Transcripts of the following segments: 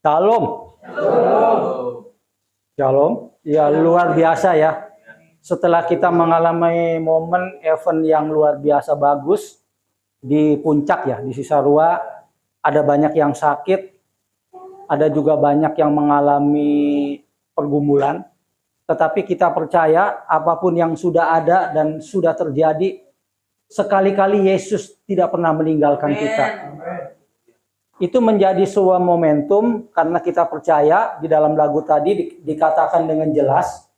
Shalom. Shalom. Ya luar biasa ya. Setelah kita mengalami momen event yang luar biasa bagus di puncak ya, di Cisarua, ada banyak yang sakit, ada juga banyak yang mengalami pergumulan. Tetapi kita percaya apapun yang sudah ada dan sudah terjadi, sekali-kali Yesus tidak pernah meninggalkan kita. Itu menjadi sebuah momentum karena kita percaya di dalam lagu tadi dikatakan dengan jelas,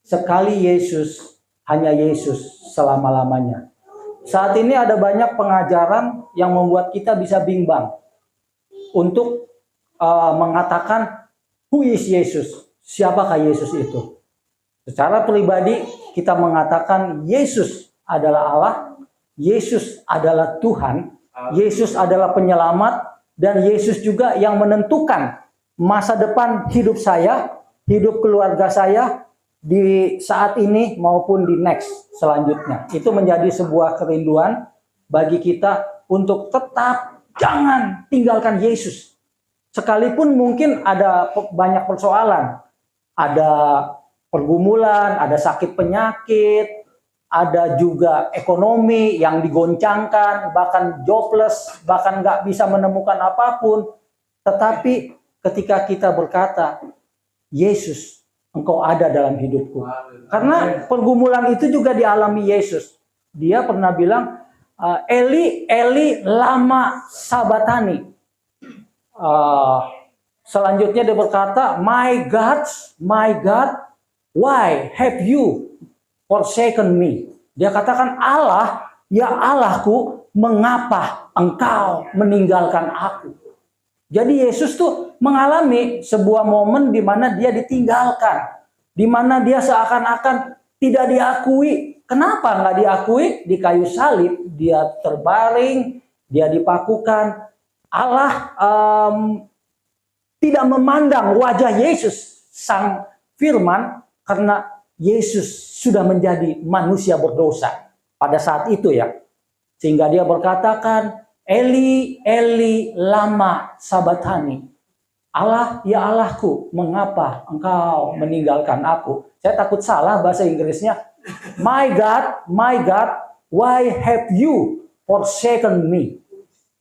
sekali Yesus, hanya Yesus selama-lamanya. Saat ini ada banyak pengajaran yang membuat kita bisa bimbang untuk mengatakan who is Yesus, siapakah Yesus itu. Secara pribadi kita mengatakan Yesus adalah Allah, Yesus adalah Tuhan, Yesus adalah penyelamat, dan Yesus juga yang menentukan masa depan hidup saya, hidup keluarga saya di saat ini maupun di next selanjutnya. Itu menjadi sebuah kerinduan bagi kita untuk tetap jangan tinggalkan Yesus. Sekalipun mungkin ada banyak persoalan, ada pergumulan, ada sakit penyakit, ada juga ekonomi yang digoncangkan, bahkan jobless, bahkan nggak bisa menemukan apapun. Tetapi ketika kita berkata, Yesus, Engkau ada dalam hidupku. Karena pergumulan itu juga dialami Yesus. Dia pernah bilang, Eli, Eli, lama sabatani. Selanjutnya dia berkata, my God, why have you forsaken me? Dia katakan, Allah, ya Allahku, mengapa engkau meninggalkan aku? Jadi Yesus tuh mengalami sebuah momen di mana dia ditinggalkan, di mana dia seakan-akan tidak diakui. Kenapa nggak diakui? Di kayu salib dia terbaring, dia dipakukan. Allah tidak memandang wajah Yesus, sang firman, karena Yesus sudah menjadi manusia berdosa pada saat itu ya. Sehingga dia berkatakan, Eli, Eli, lama sabatani. Allah, ya Allahku, mengapa engkau meninggalkan aku? Saya takut salah bahasa Inggrisnya. My God, why have you forsaken me?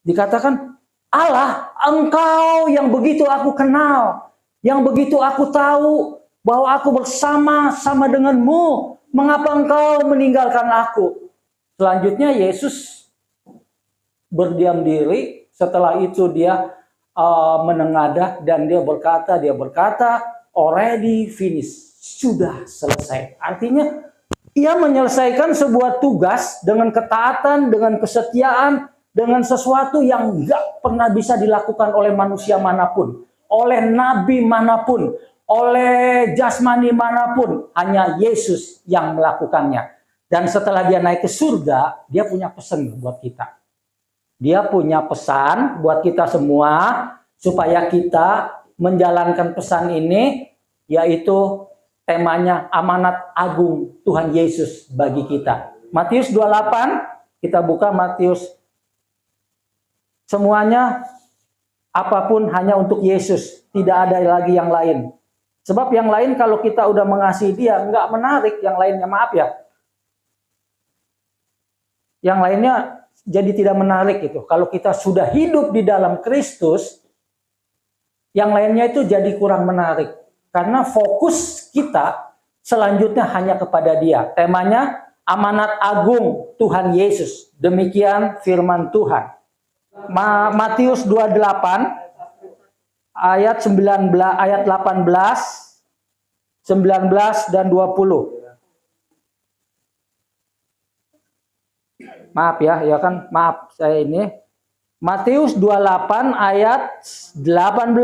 Dikatakan, Allah, engkau yang begitu aku kenal, yang begitu aku tahu bahwa aku bersama-sama denganmu, mengapa engkau meninggalkan aku? Selanjutnya Yesus berdiam diri, setelah itu dia menengadah dan dia berkata, already finished, sudah selesai. Artinya, ia menyelesaikan sebuah tugas dengan ketaatan, dengan kesetiaan, dengan sesuatu yang nggak pernah bisa dilakukan oleh manusia manapun, oleh nabi manapun, oleh jasmani manapun, hanya Yesus yang melakukannya. Dan setelah dia naik ke surga, dia punya pesan buat kita. Dia punya pesan buat kita semua, supaya kita menjalankan pesan ini, yaitu temanya amanat agung Tuhan Yesus bagi kita. Matius 28, kita buka Matius. Semuanya, apapun hanya untuk Yesus, tidak ada lagi yang lain. Sebab yang lain kalau kita udah mengasihi dia, nggak menarik yang lainnya, maaf ya. Yang lainnya jadi tidak menarik itu. Kalau kita sudah hidup di dalam Kristus, yang lainnya itu jadi kurang menarik. Karena fokus kita selanjutnya hanya kepada dia. Temanya amanat agung Tuhan Yesus. Demikian firman Tuhan. Matius 28 ayat 19, ayat 18, 19 dan 20. Maaf ya kan, maaf saya ini. Matius 28 ayat 18,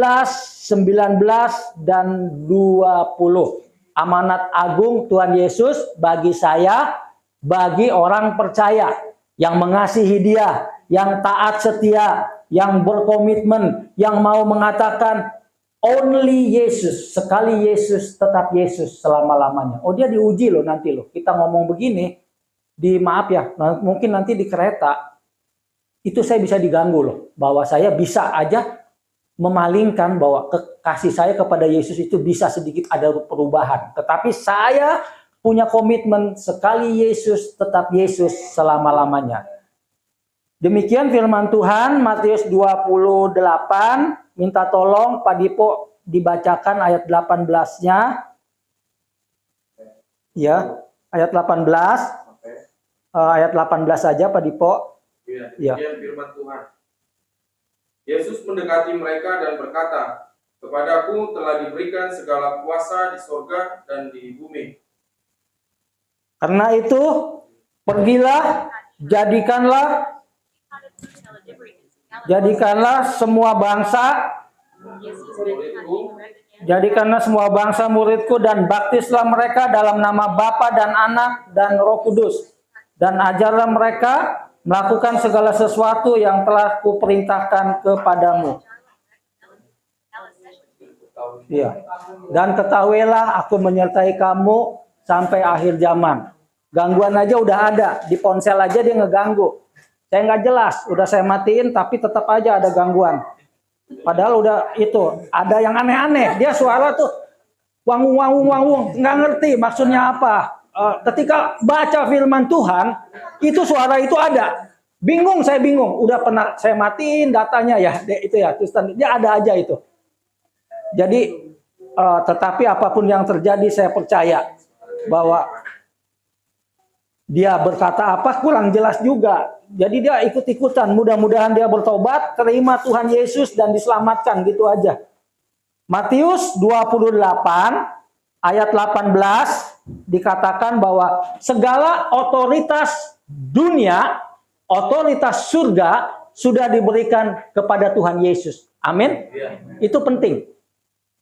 19 dan 20. Amanat agung Tuhan Yesus bagi saya, bagi orang percaya yang mengasihi dia, yang taat setia, yang berkomitmen, yang mau mengatakan only Yesus, sekali Yesus, tetap Yesus selama-lamanya. Oh, dia diuji loh nanti loh. Kita ngomong begini, maaf ya, mungkin nanti di kereta, itu saya bisa diganggu loh. Bahwa saya bisa aja memalingkan bahwa kasih saya kepada Yesus itu bisa sedikit ada perubahan. Tetapi saya punya komitmen sekali Yesus, tetap Yesus selama-lamanya. Demikian firman Tuhan, Matius 28. Minta tolong Pak Dipo dibacakan ayat 18-nya. Ya, ayat 18. Ayat 18 saja Pak Dipo. Ya, demikian firman Tuhan. Yesus mendekati mereka dan berkata, "Kepadaku telah diberikan segala kuasa di sorga dan di bumi. Karena itu, pergilah, jadikanlah semua bangsa muridku dan baptislah mereka dalam nama Bapa dan Anak dan Roh Kudus. Dan ajarlah mereka melakukan segala sesuatu yang telah kuperintahkan kepadamu. Ya. Dan ketahuilah aku menyertai kamu sampai akhir zaman." Gangguan aja udah ada. Di ponsel aja dia ngeganggu. Saya nggak jelas. Udah saya matiin tapi tetap aja ada gangguan. Padahal udah itu. Ada yang aneh-aneh. Dia suara tuh wangung. Nggak ngerti maksudnya apa. Ketika baca firman Tuhan, itu suara itu ada. Saya bingung. Udah pernah saya matiin datanya ya, itu ya, Kristen. Dia ada aja itu. Jadi, tetapi apapun yang terjadi, saya percaya bahwa dia berkata apa kurang jelas juga. Jadi dia ikut-ikutan. Mudah-mudahan dia bertobat, terima Tuhan Yesus dan diselamatkan, gitu aja. Matius 28 ayat 18 dikatakan bahwa segala otoritas dunia, otoritas surga sudah diberikan kepada Tuhan Yesus. Amin. Itu penting.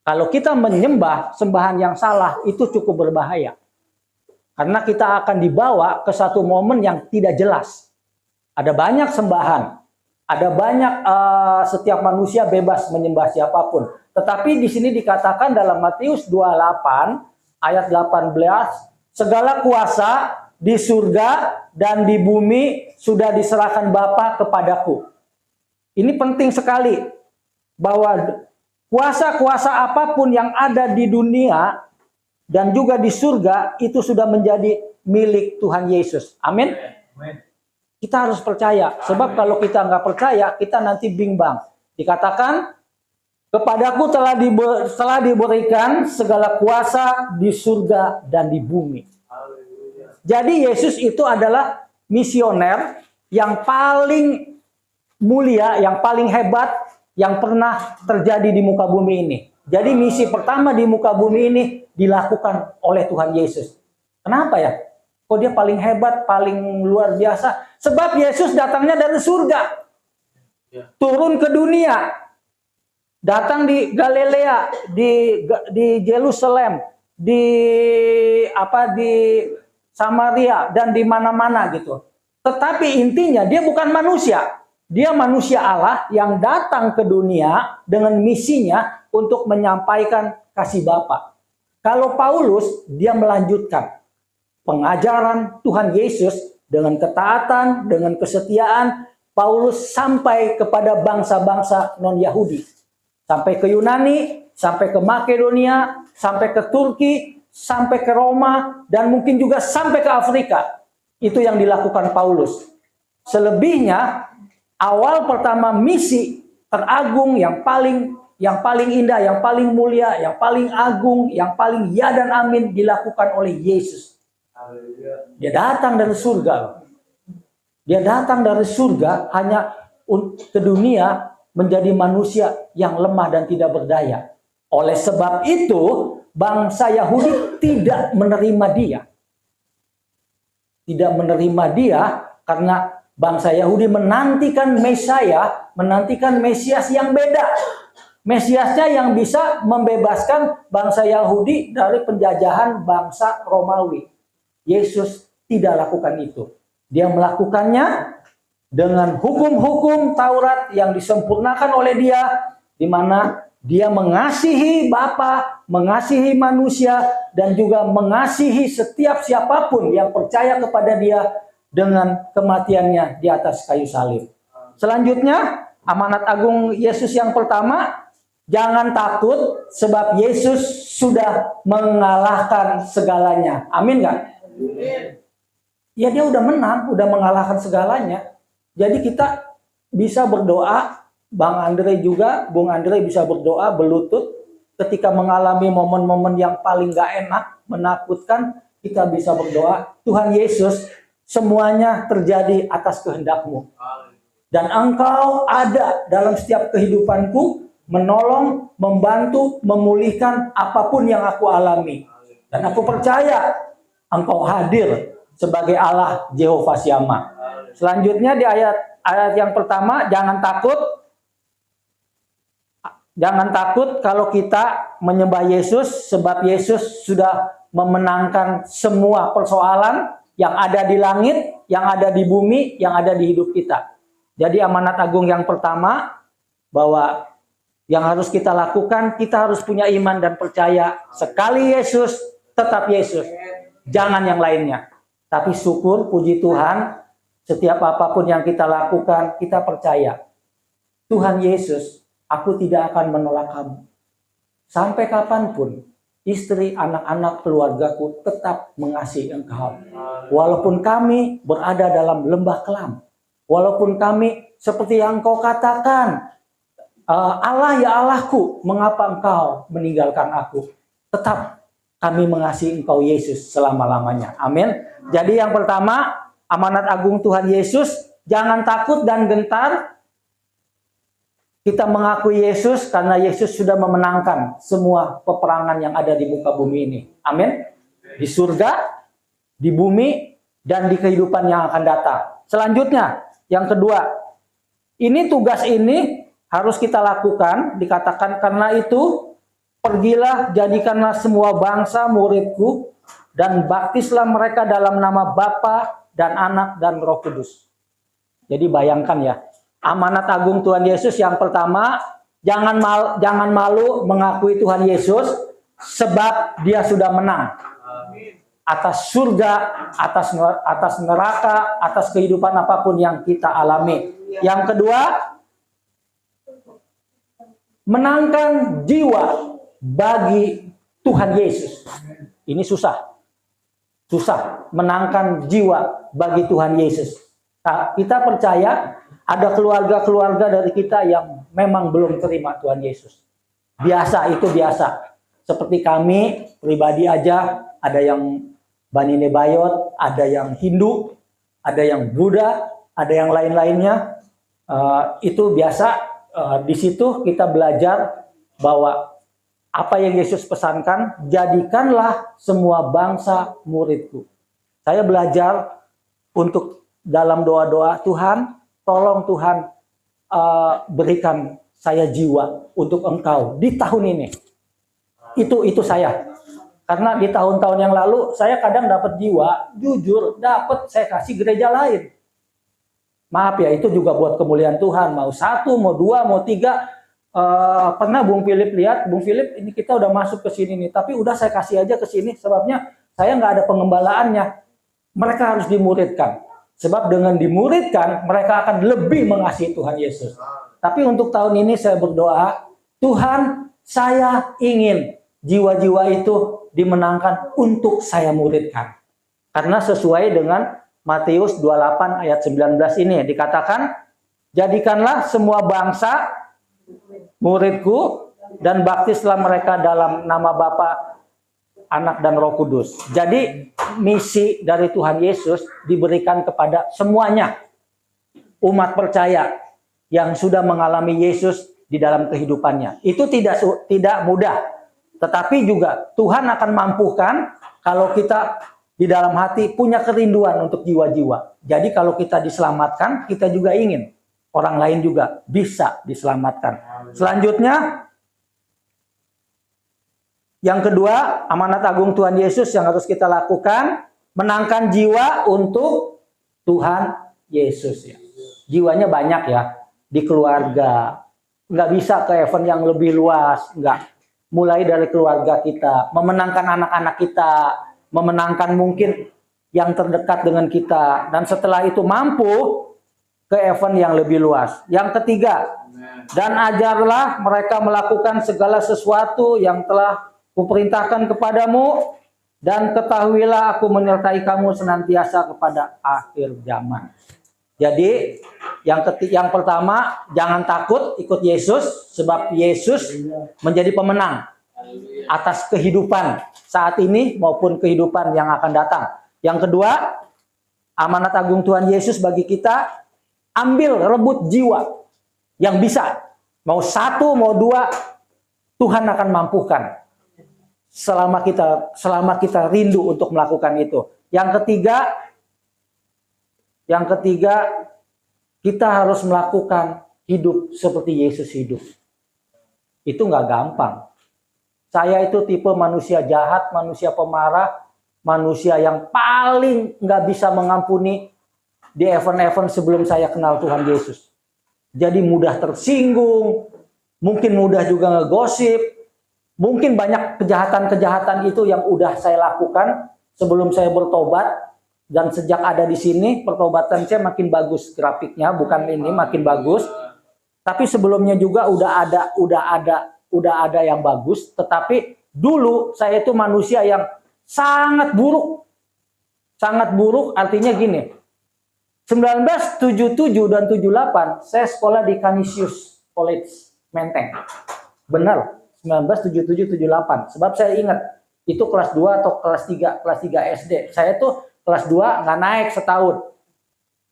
Kalau kita menyembah sembahan yang salah, itu cukup berbahaya. Karena kita akan dibawa ke satu momen yang tidak jelas. Ada banyak sembahan. Ada banyak, setiap manusia bebas menyembah siapapun. Tetapi di sini dikatakan dalam Matius 28 ayat 18, segala kuasa di surga dan di bumi sudah diserahkan Bapa kepadaku. Ini penting sekali bahwa kuasa-kuasa apapun yang ada di dunia dan juga di surga itu sudah menjadi milik Tuhan Yesus. Amin. Kita harus percaya. Sebab kalau kita nggak percaya, kita nanti bimbang. Dikatakan, kepadaku telah diberikan segala kuasa di surga dan di bumi. Jadi Yesus itu adalah misioner yang paling mulia, yang paling hebat, yang pernah terjadi di muka bumi ini. Jadi misi pertama di muka bumi ini dilakukan oleh Tuhan Yesus. Kenapa ya? Kok dia paling hebat, paling luar biasa? Sebab Yesus datangnya dari surga. Turun ke dunia. Datang di Galilea, di Yerusalem, di Samaria dan di mana-mana gitu. Tetapi intinya dia bukan manusia. Dia manusia Allah yang datang ke dunia dengan misinya untuk menyampaikan kasih Bapa. Kalau Paulus, dia melanjutkan pengajaran Tuhan Yesus dengan ketaatan, dengan kesetiaan. Paulus sampai kepada bangsa-bangsa non-Yahudi. Sampai ke Yunani, sampai ke Makedonia, sampai ke Turki, sampai ke Roma, dan mungkin juga sampai ke Afrika. Itu yang dilakukan Paulus. Selebihnya, awal pertama misi teragung yang paling indah, yang paling mulia, yang paling agung, yang paling ya dan amin dilakukan oleh Yesus. Dia datang dari surga. Dia datang dari surga hanya ke dunia menjadi manusia yang lemah dan tidak berdaya. Oleh sebab itu, bangsa Yahudi tidak menerima dia. Tidak menerima dia karena bangsa Yahudi menantikan Mesias, menantikan Mesias yang beda. Mesiasnya yang bisa membebaskan bangsa Yahudi dari penjajahan bangsa Romawi. Yesus tidak lakukan itu. Dia melakukannya dengan hukum-hukum Taurat yang disempurnakan oleh dia, di mana dia mengasihi Bapa, mengasihi manusia, dan juga mengasihi setiap siapapun yang percaya kepada dia dengan kematiannya di atas kayu salib. Selanjutnya, amanat agung Yesus yang pertama, Jangan takut sebab Yesus sudah mengalahkan segalanya. Amin nggak? Ya dia udah menang, udah mengalahkan segalanya. Jadi kita bisa berdoa, Bang Andre juga, Bung Andre bisa berdoa, berlutut. Ketika mengalami momen-momen yang paling gak enak, menakutkan, kita bisa berdoa, Tuhan Yesus, semuanya terjadi atas kehendak-Mu. Dan Engkau ada dalam setiap kehidupanku, menolong, membantu, memulihkan apapun yang aku alami. Dan aku percaya Engkau hadir sebagai Allah Jehovah Syama. Selanjutnya di ayat yang pertama, jangan takut. Jangan takut kalau kita menyembah Yesus, sebab Yesus sudah memenangkan semua persoalan yang ada di langit, yang ada di bumi, yang ada di hidup kita. Jadi amanat agung yang pertama, bahwa yang harus kita lakukan, kita harus punya iman dan percaya. Sekali Yesus, tetap Yesus. Jangan yang lainnya. Tapi syukur, puji Tuhan, setiap apapun yang kita lakukan, kita percaya. Tuhan Yesus, aku tidak akan menolak kamu. Sampai kapanpun, istri, anak-anak, keluargaku tetap mengasihi Engkau. Walaupun kami berada dalam lembah kelam. Walaupun kami seperti yang Engkau katakan, Allah ya Allahku, mengapa Engkau meninggalkan aku? Tetap kami mengasihi Engkau Yesus selama-lamanya. Amin. Jadi yang pertama, amanat agung Tuhan Yesus, jangan takut dan gentar. Kita mengakui Yesus karena Yesus sudah memenangkan semua peperangan yang ada di muka bumi ini. Amin. Di surga, di bumi, dan di kehidupan yang akan datang. Selanjutnya, yang kedua, ini tugas ini harus kita lakukan, dikatakan karena itu, pergilah, jadikanlah semua bangsa muridku, dan baptislah mereka dalam nama Bapa dan Anak dan Roh Kudus. Jadi bayangkan ya, amanat agung Tuhan Yesus yang pertama, jangan malu mengakui Tuhan Yesus, sebab dia sudah menang. Atas surga, atas neraka, atas kehidupan apapun yang kita alami. Yang kedua, menangkan jiwa bagi Tuhan Yesus. Ini susah. Susah menangkan jiwa bagi Tuhan Yesus. Nah, kita percaya ada keluarga-keluarga dari kita yang memang belum terima Tuhan Yesus. Biasa, itu biasa. Seperti kami pribadi aja, ada yang Bani Nebayot, ada yang Hindu, ada yang Buddha, ada yang lain-lainnya. Itu biasa. Di situ kita belajar bahwa apa yang Yesus pesankan, jadikanlah semua bangsa muridku. Saya belajar untuk dalam doa-doa, Tuhan, tolong Tuhan berikan saya jiwa untuk Engkau di tahun ini. Itu saya. Karena di tahun-tahun yang lalu saya kadang dapat jiwa, jujur dapat, saya kasih gereja lain. Maaf ya, itu juga buat kemuliaan Tuhan. Mau 1, mau 2, mau 3. Pernah Bung Philip lihat, Bung Philip ini kita udah masuk ke sini nih, tapi udah saya kasih aja ke sini, sebabnya saya nggak ada pengembalaannya. Mereka harus dimuridkan. Sebab dengan dimuridkan, mereka akan lebih mengasihi Tuhan Yesus. Tapi untuk tahun ini saya berdoa, Tuhan, saya ingin jiwa-jiwa itu dimenangkan untuk saya muridkan. Karena sesuai dengan Matius 28 ayat 19 ini dikatakan, jadikanlah semua bangsa muridku dan baptislah mereka dalam nama Bapa, Anak dan Roh Kudus. Jadi misi dari Tuhan Yesus diberikan kepada semuanya umat percaya yang sudah mengalami Yesus di dalam kehidupannya. Itu tidak mudah, tetapi juga Tuhan akan mampukan kalau kita di dalam hati punya kerinduan untuk jiwa-jiwa. Jadi kalau kita diselamatkan, kita juga ingin orang lain juga bisa diselamatkan. Selanjutnya, yang kedua, amanat agung Tuhan Yesus yang harus kita lakukan, menangkan jiwa untuk Tuhan Yesus. Ya. Jiwanya banyak ya, di keluarga. Nggak bisa ke event yang lebih luas, nggak. Mulai dari keluarga kita, memenangkan anak-anak kita, memenangkan mungkin yang terdekat dengan kita. Dan setelah itu mampu, ke event yang lebih luas. Yang ketiga, dan ajarlah mereka melakukan segala sesuatu yang telah kuperintahkan kepadamu, dan ketahuilah aku menyertai kamu senantiasa kepada akhir zaman. Jadi yang pertama, jangan takut ikut Yesus, sebab Yesus menjadi pemenang atas kehidupan saat ini maupun kehidupan yang akan datang. Yang kedua, amanat agung Tuhan Yesus bagi kita, ambil rebut jiwa yang bisa. Mau satu, mau dua, Tuhan akan mampukan. Selama kita rindu untuk melakukan itu. Yang ketiga, kita harus melakukan hidup seperti Yesus hidup. Itu nggak gampang. Saya itu tipe manusia jahat, manusia pemarah, manusia yang paling nggak bisa mengampuni di event-event sebelum saya kenal Tuhan Yesus. Jadi mudah tersinggung, mungkin mudah juga ngegosip, mungkin banyak kejahatan-kejahatan itu yang udah saya lakukan sebelum saya bertobat. Dan sejak ada di sini, pertobatan saya makin bagus grafiknya, bukan ini makin bagus. Tapi sebelumnya juga udah ada yang bagus. Tetapi dulu saya itu manusia yang sangat buruk. Sangat buruk artinya gini. 1977 dan 78 saya sekolah di Canisius College Menteng. Benar, 1977-78. Sebab saya ingat itu kelas 2 atau kelas 3 SD. Saya tuh kelas 2 nggak naik setahun.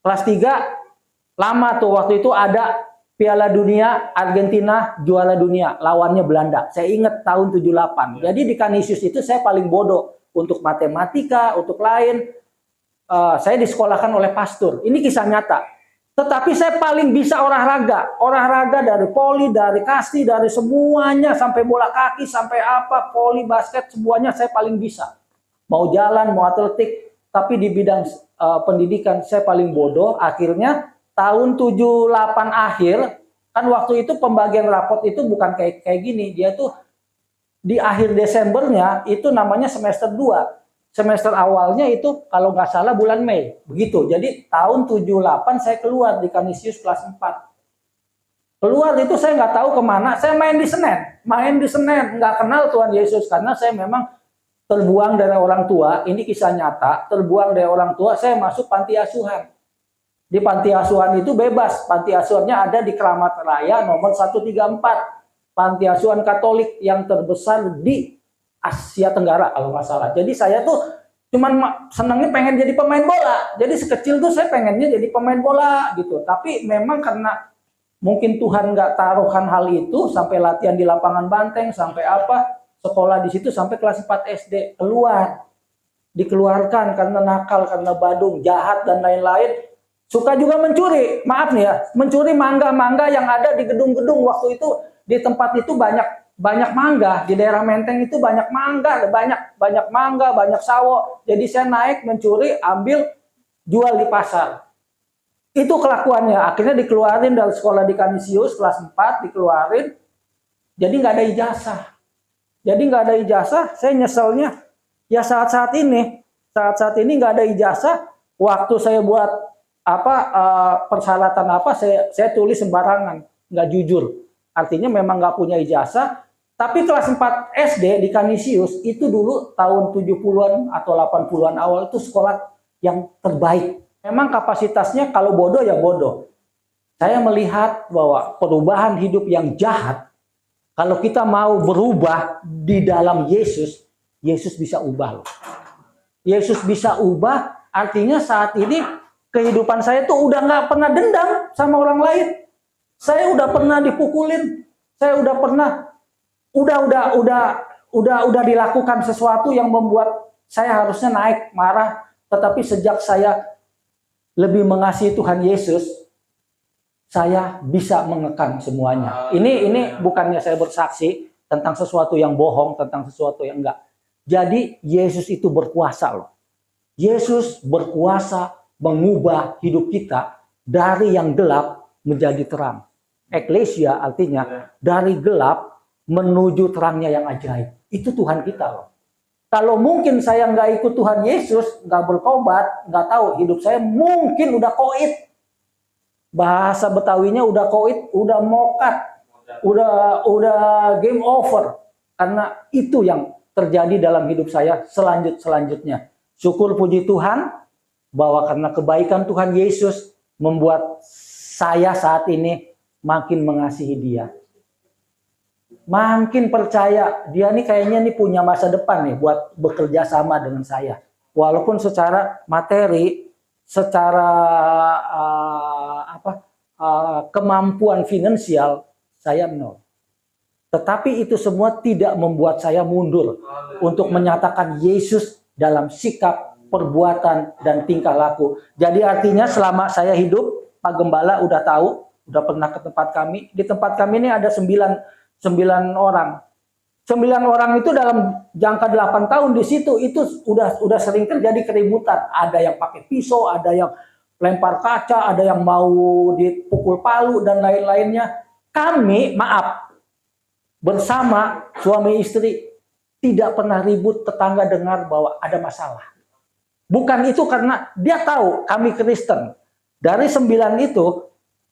Kelas 3 lama tuh, waktu itu ada Piala Dunia, Argentina juara dunia, lawannya Belanda. Saya ingat tahun 78. Jadi di Canisius itu saya paling bodoh untuk matematika, untuk lain. Saya disekolahkan oleh pastor. Ini kisah nyata. Tetapi saya paling bisa olahraga. Olahraga dari voli, dari kasti, dari semuanya, sampai bola kaki, sampai apa, voli, basket, semuanya saya paling bisa. Mau jalan, mau atletik. Tapi di bidang pendidikan saya paling bodoh. Akhirnya tahun 78 akhir, kan waktu itu pembagian rapot itu bukan kayak gini. Dia tuh di akhir Desembernya itu namanya semester 2. Semester awalnya itu kalau nggak salah bulan Mei. Begitu. Jadi tahun 78 saya keluar di Canisius kelas 4. Keluar itu saya nggak tahu kemana. Saya main di Senen. Nggak kenal Tuhan Yesus. Karena saya memang terbuang dari orang tua, ini kisah nyata, terbuang dari orang tua, saya masuk panti asuhan. Di panti asuhan itu bebas, panti asuhannya ada di Kramat Raya nomor 134, panti asuhan Katolik yang terbesar di Asia Tenggara kalau nggak salah. Jadi saya tuh cuman senangnya pengen jadi pemain bola, jadi sekecil tuh saya pengennya jadi pemain bola gitu. Tapi memang karena mungkin Tuhan nggak taruhkan hal itu, sampai latihan di lapangan banteng, sampai apa, sekolah di situ sampai kelas 4 SD, dikeluarkan karena nakal, karena badung, jahat dan lain-lain. Suka juga mencuri, maaf nih ya, mencuri mangga-mangga yang ada di gedung-gedung. Waktu itu di tempat itu banyak mangga, di daerah Menteng itu banyak mangga, banyak mangga, banyak sawo. Jadi saya naik mencuri, ambil, jual di pasar. Itu kelakuannya. Akhirnya dikeluarin dari sekolah di Canisius kelas 4, dikeluarin. Jadi nggak ada ijazah. Saya nyeselnya ya saat-saat ini nggak ada ijazah. Waktu saya buat persyaratan saya tulis sembarangan, nggak jujur. Artinya memang nggak punya ijazah. Tapi kelas 4 SD di Canisius itu dulu tahun 70-an atau 80-an awal itu sekolah yang terbaik. Memang kapasitasnya kalau bodoh ya bodoh. Saya melihat bahwa perubahan hidup yang jahat, kalau kita mau berubah di dalam Yesus, Yesus bisa ubah loh. Yesus bisa ubah, artinya saat ini kehidupan saya tuh udah nggak pernah dendam sama orang lain. Saya udah pernah dipukulin, saya udah pernah, udah dilakukan sesuatu yang membuat saya harusnya naik marah. Tetapi sejak saya lebih mengasihi Tuhan Yesus, saya bisa mengekang semuanya. Ini bukannya saya bersaksi tentang sesuatu yang bohong, tentang sesuatu yang enggak. Jadi Yesus itu berkuasa loh. Yesus berkuasa mengubah hidup kita dari yang gelap menjadi terang. Eklesia artinya dari gelap menuju terangnya yang ajaib. Itu Tuhan kita loh. Kalau mungkin saya nggak ikut Tuhan Yesus, nggak bertobat, nggak tahu hidup saya mungkin udah koit. bahasa Betawinya udah koit, udah mokat, udah game over. Karena itu yang terjadi dalam hidup saya selanjutnya. Syukur puji Tuhan bahwa karena kebaikan Tuhan Yesus membuat saya saat ini makin mengasihi Dia. Makin percaya dia nih kayaknya nih punya masa depan nih buat bekerja sama dengan saya. Walaupun secara materi, secara kemampuan finansial saya nol. Tetapi itu semua tidak membuat saya mundur untuk menyatakan Yesus dalam sikap, perbuatan, dan tingkah laku. Jadi artinya selama saya hidup, Pak Gembala udah tahu, udah pernah ke tempat kami. Di tempat kami ini ada 9 orang. 9 orang itu dalam jangka 8 tahun di situ itu udah sering terjadi keributan. Ada yang pakai pisau, ada yang lempar kaca, ada yang mau dipukul palu dan lain-lainnya. Kami, maaf, bersama suami istri tidak pernah ribut, tetangga dengar bahwa ada masalah. Bukan itu karena dia tahu kami Kristen. Dari 9 itu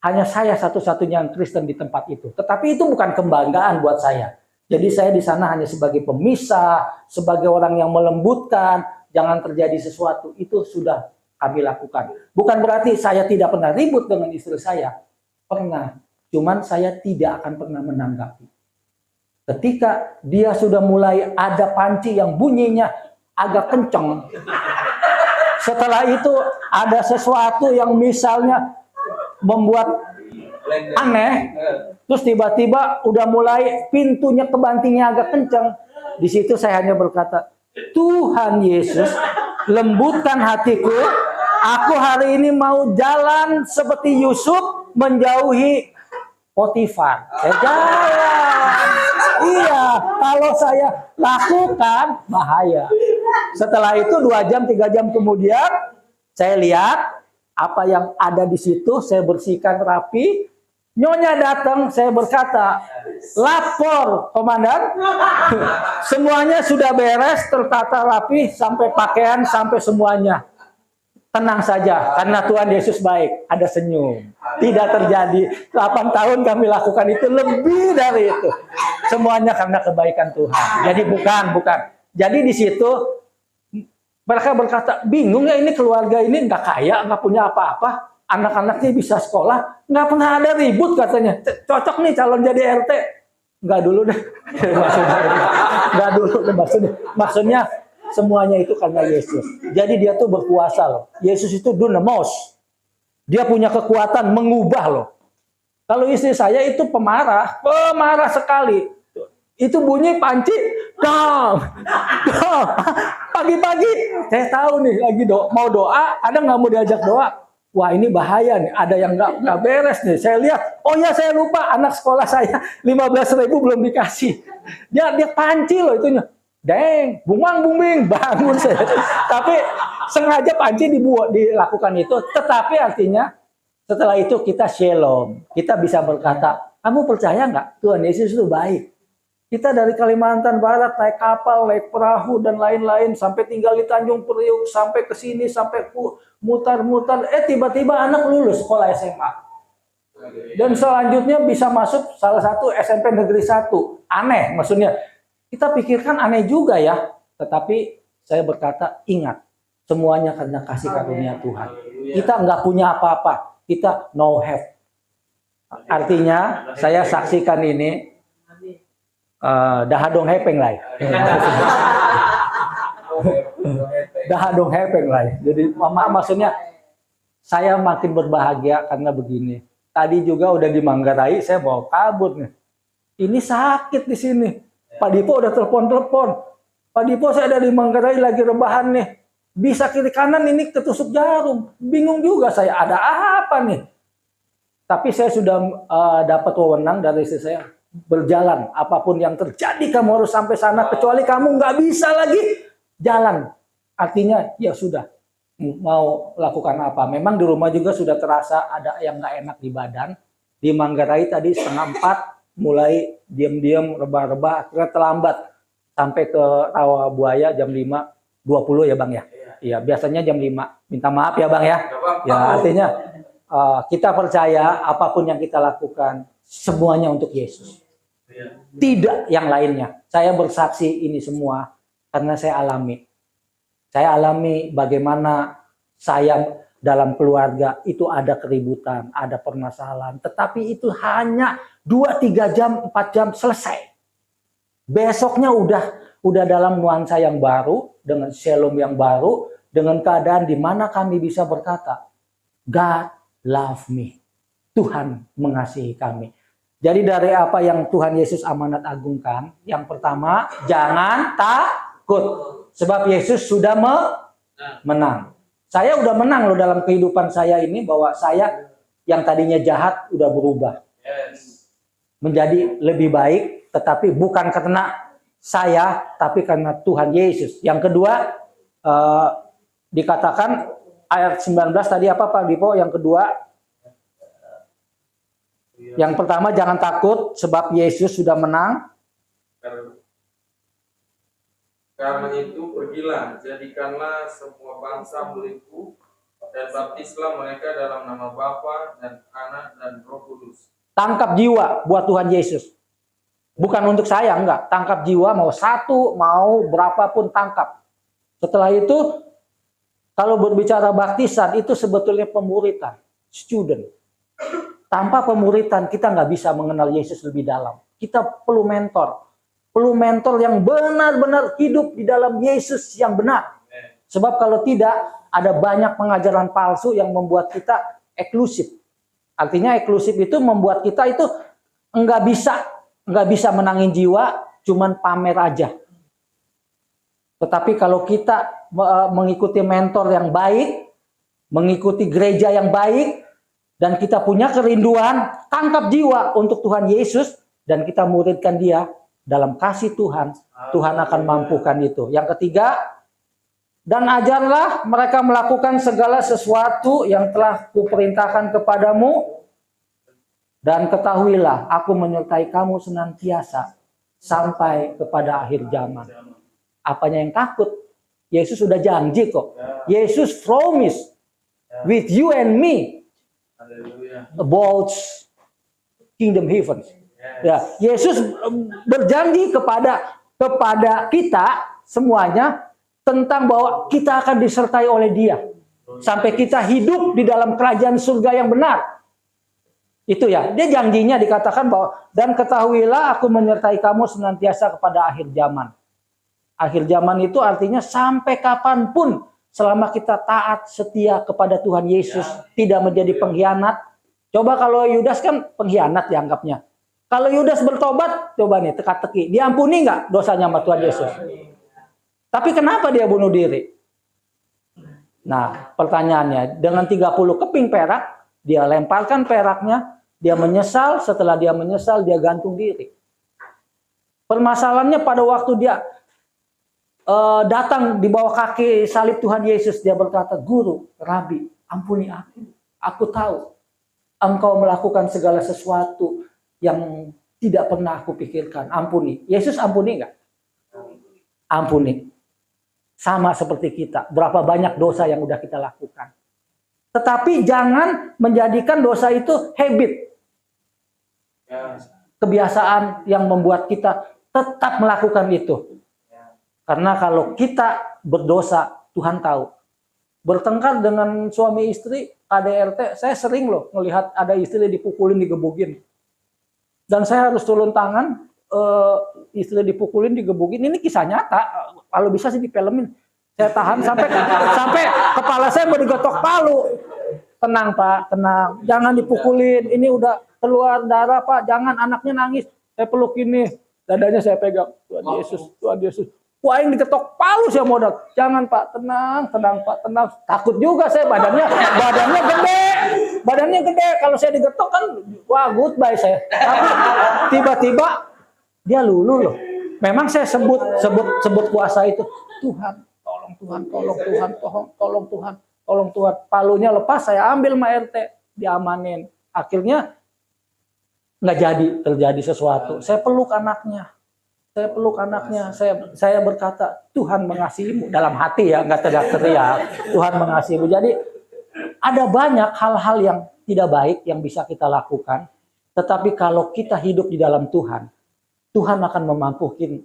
hanya saya satu-satunya yang Kristen di tempat itu. Tetapi itu bukan kebanggaan buat saya. Jadi saya di sana hanya sebagai pemisah, sebagai orang yang melembutkan, jangan terjadi sesuatu. Itu sudah kami lakukan. Bukan berarti saya tidak pernah ribut dengan istri saya. Pernah. Cuman saya tidak akan pernah menanggapi. Ketika dia sudah mulai ada panci yang bunyinya agak kenceng. Setelah itu ada sesuatu yang misalnya membuat aneh, terus tiba-tiba udah mulai pintunya kebantingnya agak kencang. Di situ saya hanya berkata, Tuhan Yesus, lembutkan hatiku. Aku hari ini mau jalan seperti Yusuf menjauhi Potifar. Saya jalan. Iya, kalau saya lakukan bahaya. Setelah itu 2 jam, 3 jam kemudian saya lihat apa yang ada di situ, saya bersihkan rapi. Nyonya datang, saya berkata, lapor komandan, semuanya sudah beres, tertata rapi, sampai pakaian, sampai semuanya. Tenang saja, karena Tuhan Yesus baik, ada senyum. Tidak terjadi, 8 tahun kami lakukan itu, lebih dari itu. Semuanya karena kebaikan Tuhan. Jadi bukan. Jadi di situ, mereka berkata, bingung ya ini keluarga ini nggak kaya, nggak punya apa-apa. Anak-anaknya bisa sekolah, nggak pernah ada ribut katanya. Cocok nih calon jadi RT. Nggak dulu deh. Maksudnya semuanya itu karena Yesus. Jadi dia tuh berkuasa loh. Yesus itu dunamos. Dia punya kekuatan mengubah loh. Kalau istri saya itu pemarah sekali. Itu bunyi panci, dong. Pagi-pagi, saya tahu nih lagi mau doa, ada nggak mau diajak doa? Wah ini bahaya nih, ada yang nggak beres nih. Saya lihat, oh ya saya lupa anak sekolah saya 15.000 belum dikasih. Dia panci loh itunya. Deng, buming, bangun saya. Tapi sengaja panci dilakukan itu. Tetapi artinya setelah itu kita shalom. Kita bisa berkata, kamu percaya nggak Tuhan Yesus itu baik? Kita dari Kalimantan Barat naik kapal, naik perahu dan lain-lain sampai tinggal di Tanjung Priuk, sampai ke sini, sampai mutar-mutar. Tiba-tiba anak lulus sekolah SMA. Dan selanjutnya bisa masuk salah satu SMP Negeri 1. Aneh maksudnya. Kita pikirkan aneh juga ya. Tetapi saya berkata, ingat. Semuanya karena kasih karunia Tuhan. Kita nggak punya apa-apa. Kita no have. Artinya, saya saksikan ini. Dahadong hepeng lah. Dahadong hepeng lah. Jadi maksudnya saya makin berbahagia karena begini. Tadi juga udah di Manggarai, saya mau kabur nih. Ini sakit di sini. Pak Dipo udah telepon. Pak Dipo saya ada di Manggarai lagi rebahan nih. Bisa kiri kanan ini ketusuk jarum. Bingung juga saya ada apa nih. Tapi saya sudah dapat wewenang dari istri saya. Berjalan, apapun yang terjadi kamu harus sampai sana, kecuali kamu nggak bisa lagi jalan. Artinya ya sudah, mau lakukan apa. Memang di rumah juga sudah terasa ada yang nggak enak di badan. Di Manggarai tadi 3:30 mulai diam-diam rebah-rebah, akhirnya terlambat sampai ke Rawa Buaya jam 5:20 ya Bang ya. Iya biasanya jam 5. Minta maaf ya Bang ya. Ya artinya kita percaya apapun yang kita lakukan semuanya untuk Yesus. Tidak yang lainnya. Saya bersaksi ini semua karena saya alami. Saya alami bagaimana saya dalam keluarga itu ada keributan, ada permasalahan. Tetapi itu hanya 2-3 jam, 4 jam selesai. Besoknya udah dalam nuansa yang baru, dengan shalom yang baru, dengan keadaan di mana kami bisa berkata, God love me. Tuhan mengasihi kami. Jadi dari apa yang Tuhan Yesus amanat agungkan, yang pertama, jangan takut. Sebab Yesus sudah menang. Saya udah menang loh dalam kehidupan saya ini, bahwa saya yang tadinya jahat udah berubah. Menjadi lebih baik, tetapi bukan karena saya, tapi karena Tuhan Yesus. Yang kedua, dikatakan ayat 19 tadi apa Pak Dipo? Yang kedua, yang pertama jangan takut sebab Yesus sudah menang. Karena itu pergilah, jadikanlah semua bangsa muridku dan baptislah mereka dalam nama Bapa dan Anak dan Roh Kudus. Tangkap jiwa buat Tuhan Yesus. Bukan untuk saya, enggak. Tangkap jiwa, mau 1, mau berapapun tangkap. Setelah itu, kalau berbicara baptisan, itu sebetulnya pemuritan. Student. Tanpa pemuritan, kita nggak bisa mengenal Yesus lebih dalam. Kita perlu mentor. Perlu mentor yang benar-benar hidup di dalam Yesus yang benar. Sebab kalau tidak, ada banyak pengajaran palsu yang membuat kita eksklusif. Artinya eksklusif itu membuat kita itu nggak bisa menangin jiwa, cuman pamer aja. Tetapi kalau kita mengikuti mentor yang baik, mengikuti gereja yang baik, dan kita punya kerinduan, tangkap jiwa untuk Tuhan Yesus, dan kita muridkan dia dalam kasih Tuhan, Tuhan akan mampukan itu. Yang ketiga, dan ajarlah mereka melakukan segala sesuatu yang telah kuperintahkan kepadamu, dan ketahuilah aku menyertai kamu senantiasa sampai kepada akhir zaman. Apanya yang takut? Yesus sudah janji kok. Yesus promise with you and me about kingdom heaven. Ya, Yesus berjanji kepada kita semuanya tentang bahwa kita akan disertai oleh Dia sampai kita hidup di dalam kerajaan surga yang benar. Itu ya, dia janjinya dikatakan bahwa dan ketahuilah aku menyertai kamu senantiasa kepada akhir zaman. Akhir zaman itu artinya sampai kapanpun selama kita taat setia kepada Tuhan Yesus, tidak menjadi pengkhianat. Coba kalau Yudas kan pengkhianat dianggapnya. Kalau Yudas bertobat, coba nih teka-teki, diampuni nggak dosanya sama Tuhan Yesus? Tapi kenapa dia bunuh diri? Nah, pertanyaannya, dengan 30 keping perak, dia lemparkan peraknya, dia menyesal, setelah dia menyesal, dia gantung diri. Permasalahannya pada waktu dia datang di bawah kaki salib Tuhan Yesus, dia berkata, Guru, Rabi, ampuni aku. Aku tahu engkau melakukan segala sesuatu yang tidak pernah aku pikirkan. Ampuni. Yesus ampuni nggak? Ampuni. Sama seperti kita. Berapa banyak dosa yang udah kita lakukan. Tetapi jangan menjadikan dosa itu habit. Kebiasaan yang membuat kita tetap melakukan itu. Karena kalau kita berdosa, Tuhan tahu. Bertengkar dengan suami istri, KDRT, saya sering loh melihat ada istri dipukulin, digebukin. Dan saya harus turun tangan, istri dipukulin, digebukin. Ini kisah nyata, kalau bisa sih difilmin. Saya tahan sampai kepala saya mau digotok palu. Tenang Pak, tenang. Jangan dipukulin, ini udah keluar darah Pak, jangan, anaknya nangis. Saya peluk ini, dadanya saya pegang. Tuhan Yesus, Tuhan Yesus. Wah, yang diketok palu saya modal. Jangan Pak, tenang Pak, tenang. Takut juga saya, badannya gede. Kalau saya digetok kan, wah goodbye saya. Tapi tiba-tiba dia luluh loh. Memang saya sebut kuasa itu. Tuhan, tolong Tuhan. Palunya lepas, saya ambil sama RT, diamanin. Akhirnya nggak terjadi sesuatu. Saya peluk anaknya. Saya berkata, Tuhan mengasihimu. Dalam hati ya, nggak teriak-teriak. Tuhan mengasihimu. Jadi ada banyak hal-hal yang tidak baik yang bisa kita lakukan. Tetapi kalau kita hidup di dalam Tuhan, Tuhan akan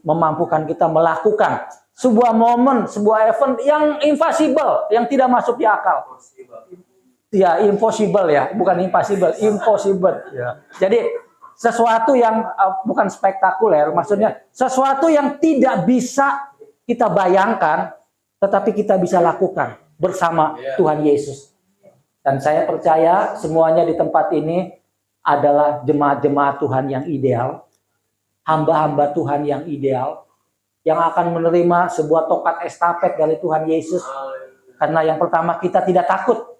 memampukan kita melakukan sebuah momen, sebuah event yang impossible, yang tidak masuk di akal. Ya, impossible ya, bukan impossible, impossible. Ya. Jadi sesuatu yang bukan spektakuler, maksudnya sesuatu yang tidak bisa kita bayangkan, tetapi kita bisa lakukan bersama Tuhan Yesus. Dan saya percaya semuanya di tempat ini adalah jemaat-jemaat Tuhan yang ideal, hamba-hamba Tuhan yang ideal, yang akan menerima sebuah tongkat estafet dari Tuhan Yesus. Karena yang pertama, kita tidak takut,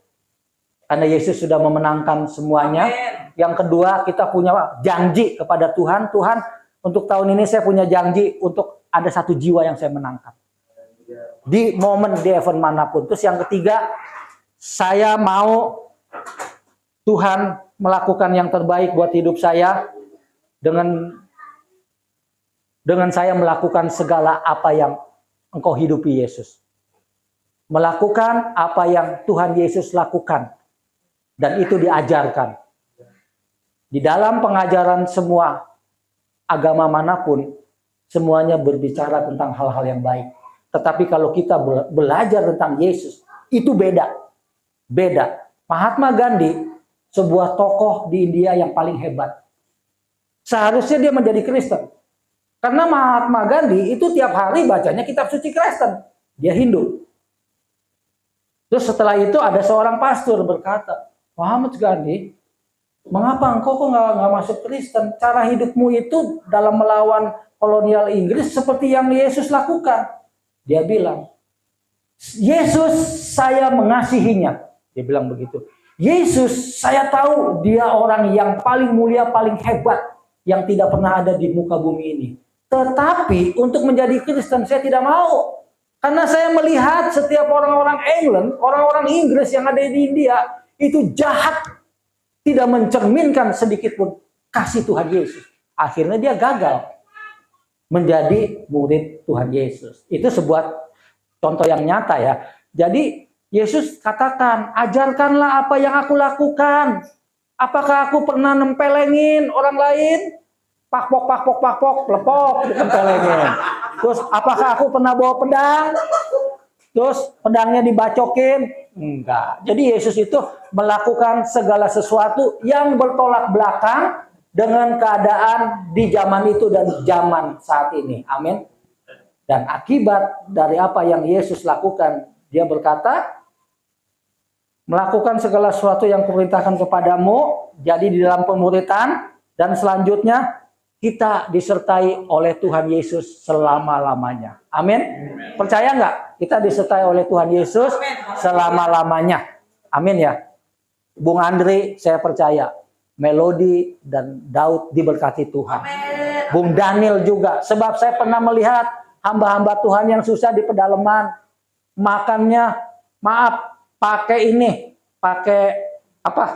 karena Yesus sudah memenangkan semuanya. Yang kedua, kita punya janji kepada Tuhan. Tuhan, untuk tahun ini saya punya janji untuk ada 1 jiwa yang saya menangkan. Di momen, di event manapun. Terus yang ketiga, saya mau Tuhan melakukan yang terbaik buat hidup saya dengan saya melakukan segala apa yang engkau hidupi, Yesus. Melakukan apa yang Tuhan Yesus lakukan. Dan itu diajarkan. Di dalam pengajaran semua agama manapun, semuanya berbicara tentang hal-hal yang baik. Tetapi kalau kita belajar tentang Yesus, itu beda. Beda. Mahatma Gandhi, sebuah tokoh di India yang paling hebat. Seharusnya dia menjadi Kristen. Karena Mahatma Gandhi itu tiap hari bacanya kitab suci Kristen. Dia Hindu. Terus setelah itu ada seorang pastor berkata, Mahatma Gandhi, mengapa engkau kok nggak masuk Kristen? Cara hidupmu itu dalam melawan kolonial Inggris seperti yang Yesus lakukan. Dia bilang, Yesus saya mengasihinya. Dia bilang begitu. Yesus saya tahu dia orang yang paling mulia, paling hebat yang tidak pernah ada di muka bumi ini. Tetapi untuk menjadi Kristen saya tidak mau. Karena saya melihat setiap orang-orang England, orang-orang Inggris yang ada di India itu jahat. Tidak mencerminkan sedikit pun kasih Tuhan Yesus. Akhirnya dia gagal menjadi murid Tuhan Yesus. Itu sebuah contoh yang nyata ya. Jadi Yesus katakan, ajarkanlah apa yang aku lakukan. Apakah aku pernah nempelengin orang lain? Pakpok, lepok, ditempelengin. Terus apakah aku pernah bawa pedang? Terus pedangnya dibacokin? Enggak. Jadi Yesus itu melakukan segala sesuatu yang bertolak belakang dengan keadaan di zaman itu dan zaman saat ini. Amin. Dan akibat dari apa yang Yesus lakukan, dia berkata, melakukan segala sesuatu yang kuperintahkan kepadamu, jadi di dalam pemuritan, dan selanjutnya kita disertai oleh Tuhan Yesus selama-lamanya. Amin. Percaya nggak? Kita disertai oleh Tuhan Yesus selama-lamanya. Amin ya. Bung Andri, saya percaya. Melodi dan Daud diberkati Tuhan. Amin. Bung Daniel juga. Sebab saya pernah melihat hamba-hamba Tuhan yang susah di pedalaman. Makannya, maaf, pakai apa?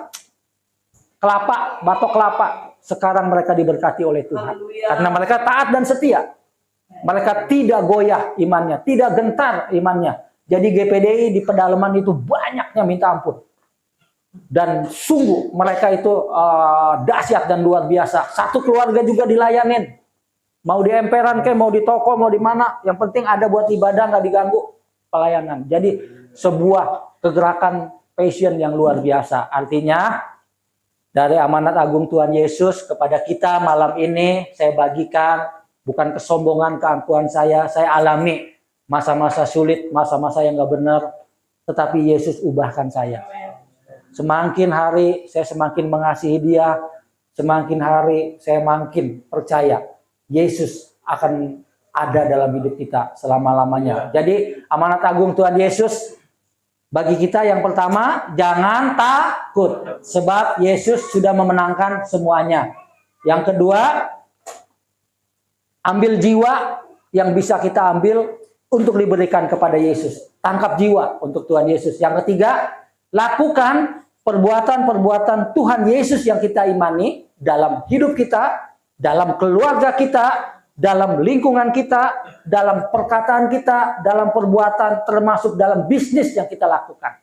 Kelapa, batok kelapa. Sekarang mereka diberkati oleh Tuhan. Karena mereka taat dan setia. Mereka tidak goyah imannya, tidak gentar imannya. Jadi GPDI di pedalaman itu banyaknya minta ampun. Dan sungguh mereka itu dahsyat dan luar biasa. Satu keluarga juga dilayanin. Mau di emperan kayak, mau di toko, mau di mana. Yang penting ada buat ibadah, nggak diganggu pelayanan. Jadi sebuah kegerakan passion yang luar biasa. Artinya dari amanat agung Tuhan Yesus kepada kita malam ini saya bagikan, bukan kesombongan keangkuhan saya alami masa-masa sulit, masa-masa yang gak benar, tetapi Yesus ubahkan saya. Semakin hari saya semakin mengasihi dia, semakin hari saya makin percaya Yesus akan ada dalam hidup kita selama-lamanya. Jadi amanat agung Tuhan Yesus bagi kita yang pertama, jangan takut. Sebab Yesus sudah memenangkan semuanya. Yang kedua, ambil jiwa yang bisa kita ambil untuk diberikan kepada Yesus. Tangkap jiwa untuk Tuhan Yesus. Yang ketiga, lakukan perbuatan-perbuatan Tuhan Yesus yang kita imani dalam hidup kita, dalam keluarga kita, dalam lingkungan kita, dalam perkataan kita, dalam perbuatan, termasuk dalam bisnis yang kita lakukan.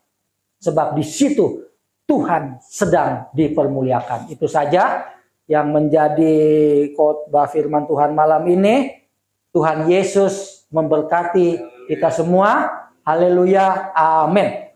Sebab di situ Tuhan sedang dipermuliakan. Itu saja yang menjadi khotbah firman Tuhan malam ini. Tuhan Yesus memberkati kita semua. Haleluya. Amin.